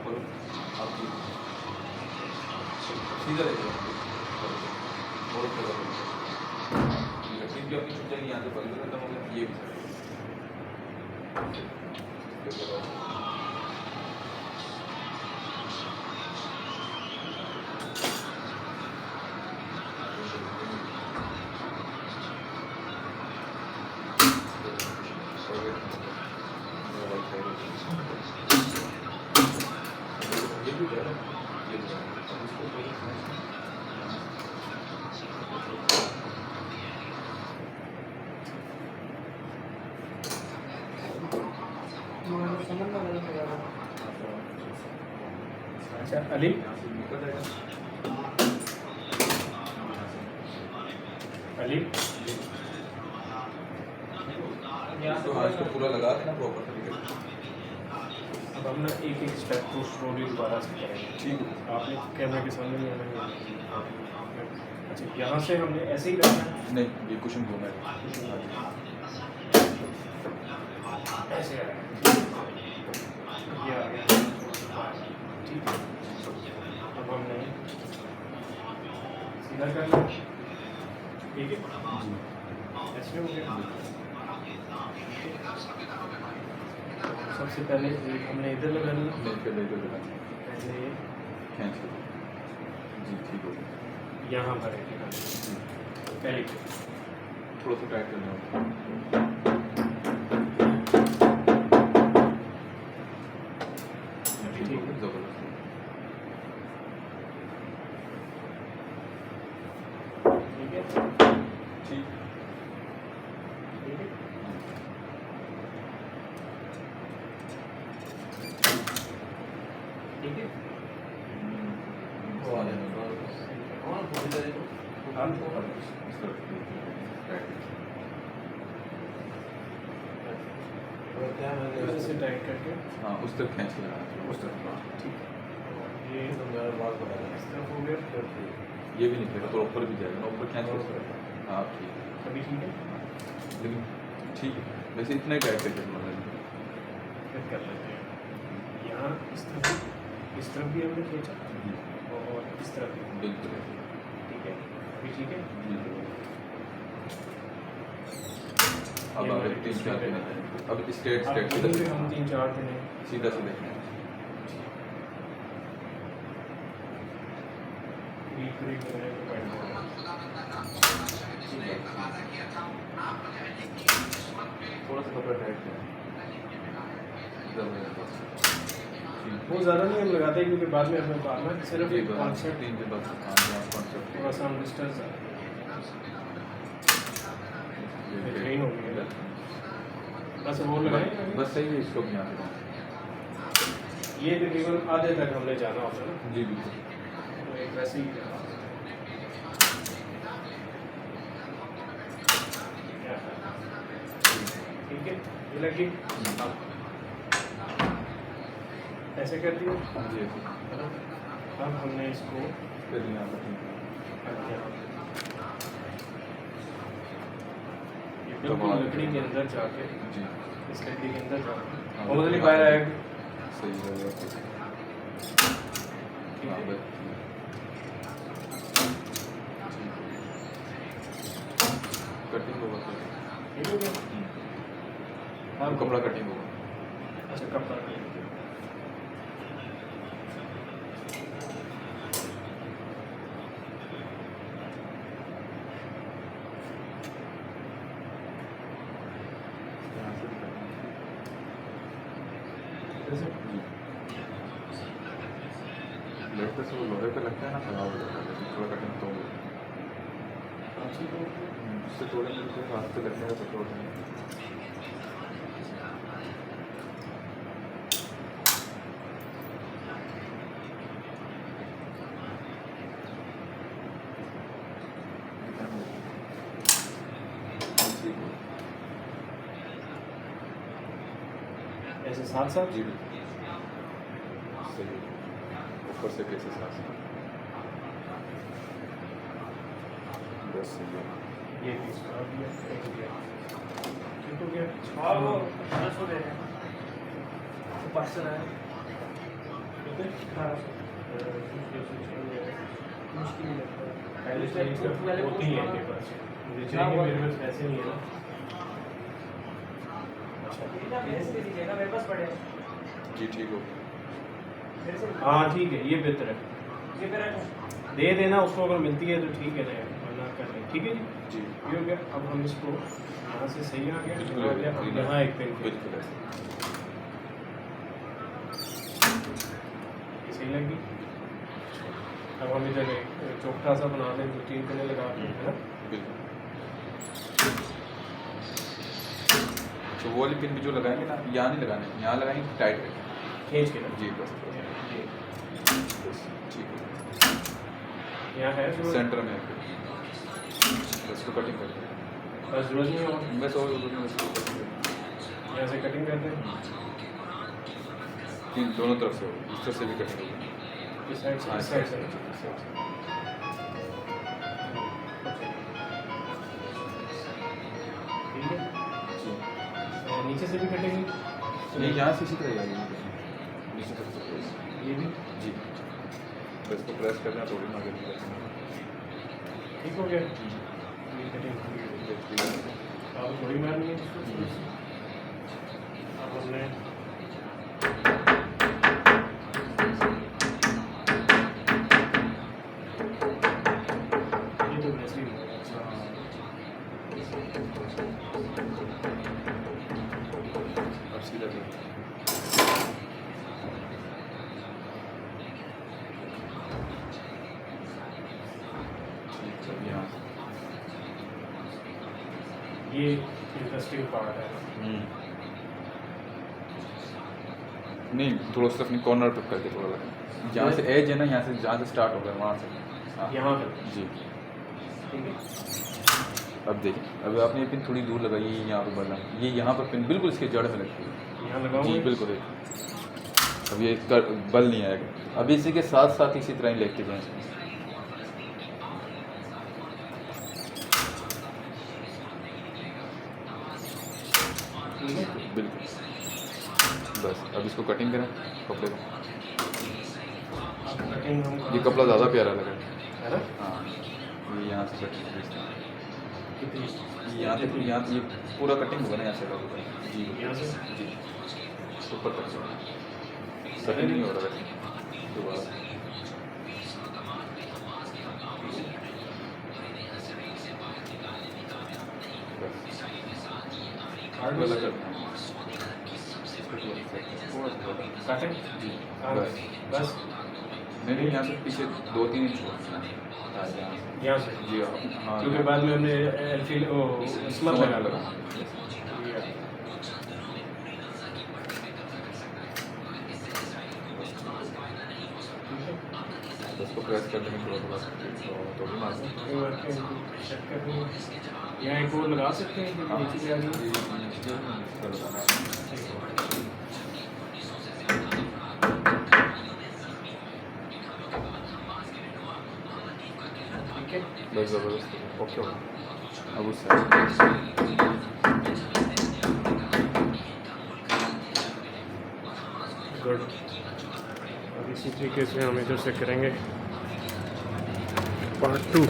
खोलो आप जी सीधा देखो और ऊपर करो लेकिन भी अपनी छूट जाएगी यहाँ से बंद खत्म हो गया ये भी ये भी है ये भी है अब इसको थोड़ा अच्छा अली अली इसको पूरा लगा देना प्रॉपर तरीके से अब हम ना एक एक स्टेप को स्लोली दोबारा से करेंगे। ठीक है आपने कैमरे के सामने नहीं आना है। अच्छा यहाँ से हमने ऐसे ही करना है नहीं ये कुशन घूमा है ऐसे आ ये आ गया ठीक है। अब हमने सीधा करना ठीक है ऐसे हो गया। सबसे पहले एक हमने इधर लगानी है नहीं पहले इधर लगाना पहले खींच लो जी ठीक हो गया यहाँ पर पहले थोड़ा सा टाइट करना होगा ठीक है जबरदस्त ठीक है ठीक ठीक है ठीक है वो आ जाने दो और थोड़ी देर हम से टाइट करके हाँ उस तरफ खींच के लगाना उस तरफ हाँ ठीक है ये तो मेरा बाल बना इस तरफ हो गया ये भी निकलेगा तो ऊपर भी जाएगा ना ऊपर खींच के हाँ ठीक है अभी ठीक है लेकिन ठीक है वैसे इतना ही टाइट करके मतलब फिर कर लेते हैं यहाँ इस तरफ भी हमने खींचा और इस तरफ भी बिल्कुल ठीक है अभी ठीक है अब आगे 3-4 दिन अब स्ट्रेट अब स्ट्रेट यहीं पे हम 3-4 दिन हैं सीधा सीधा करीब करने को बैठना थोड़ा सा कपड़ा टाइट करें वो ज़्यादा नहीं हम लगाते क्योंकि बाद में हमें बाद में सिर्फ एक कॉन्सेप्ट 3 के बाद थोड़ा सा हम डिस्टेंस ट्रेन हो गया बस वो लगाएं बस सही है इसको भी यहाँ पे ये तकरीबन आधे तक हमने जाना होता है ना जी बिल्कुल तो एक वैसे ही ठीक है ये लगी ऐसे कर दिया जी है ना अब हमने इसको फिर यहाँ पर ये बिल्कुल लकड़ी के अंदर जाके जी इस लकड़ी के अंदर जाके हाँ, मोहम्मद अली बाहर आएगा सही है ठीक हाँ है बस कटिंग होगा ठीक हो गया हाँ कपड़ा कटिंग होगा अच्छा कपड़ा यहाँ से भी कटिंग जैसे ब्लेड पे से वो लोहे पे लगता है ना खराब हो जाता है लेकिन थोड़ा कटिंग तो अच्छी तो उससे थोड़े मिलते हाथ पे लगने का तो नहीं ऐसे साथ साथ जी सही ऊपर से कैसे सांस बस सही है ये पीस कर दिया एक हो गया ठीक हो गया हाँ वो 10 हो गए हैं ऊपर से आए कितने 1800 मुश्किल ही लगता है। पहले से ही सब होती हैं इनके पास, मुझे चाहिए, मेरे पास पैसे नहीं है ना। अच्छा इतना भेज के दीजिए ना, मेरे पास पड़े हैं। जी ठीक हो मेरे से हाँ ठीक है, ये बेहतर है, ये मेरा दे देना उसको, अगर मिलती है तो ठीक है, नहीं वरना कर लें, ठीक है जी। जी ये हो गया। अब हम इसको यहाँ से सही आ गया, बिल्कुल, यहाँ आ गया, अब बिल्कुल। यहाँ एक पेन बिल्कुल ऐसे ये सही लगी। अब हम इधर एक चौकटा सा बना लें, 2-3 पेन लगा के, है ना। बिल्कुल। तो वो वाली पिन भी जो लगाएंगे ना, यहाँ नहीं लगाने, यहाँ लगाएंगे टाइट रखें। खींच के ना जी बस ये बस ठीक है। यहाँ है जो सेंटर में बस इसको कटिंग कर दें। बस जरूरत नहीं है और बस और इसको कटिंग कर दें। यहाँ से कटिंग करते हैं, तीन दोनों तरफ से हो, इस तरफ से भी कटिंग होगी। इस साइड से, हाँ, इस साइड से। इस साइड से। ठीक है, जी और नीचे से भी कटेंगे, नहीं यहाँ से इसी तरह आएगी नीचे तरफ से। ये भी जी बस इसको प्रेस करना, थोड़ी ना आगे निकलना। ठीक हो गया। ये कटिंग अब थोड़ी मारनी है इसको थोड़ी सी। अब हमने ये तो वैसे ही होगा। अब सीधा कर। ठीक है, अब यहाँ से। ये इंटरेस्टिंग पार्ट है। नहीं थोड़ा सा अपनी कॉर्नर पे करके थोड़ा लगा, जहाँ से एज है ना, यहाँ से जहाँ से स्टार्ट होगा वहाँ से। हाँ यहाँ पे जी ठीक है। अब देखिए, अब आपने ये पिन थोड़ी दूर लगाई है, यहाँ पे बदला, ये यहाँ पर पिन बिल्कुल इसके जड़ में लगती है। यहाँ जी लगाऊंगा बिल्कुल देखिए, अब ये बल नहीं आएगा। अब इसी के साथ साथ इसी तरह ही लेके जाएँ इसको। ठीक है। बिल्कुल बस अब इसको कटिंग करें कपड़े को। कटिंग हम ये कपड़ा ज़्यादा प्यारा लगा। है ना, हाँ ये यहाँ से कटिंग, कितनी यहाँ तक, यहाँ ये पूरा कटिंग होगा ना, यहाँ से लगा जी यहाँ से जी ऊपर तक कटिंग नहीं हो रहा वैसे दोबारा। हार्ड वाला वाला करते हैं थोड़ा सा काटें जी हाँ, बस बस नहीं नहीं, यहाँ से पीछे 2-3 इंच छोड़ना है। हाँ, यहाँ से। यहाँ से, जी हाँ क्योंकि बाद में हमने एल्फिल ओ स्मर लगा लगा इसको प्रेस कर देंगे थोड़ा थोड़ा, तो भी मार दें। यहाँ एक और लगा सकते हैं क्योंकि नीचे जा रही है। ठीक है, बस ज़बरदस्त ओके हो। अब उससे गुड। अब इसी तरीके से हम इधर से करेंगे पार्ट 2।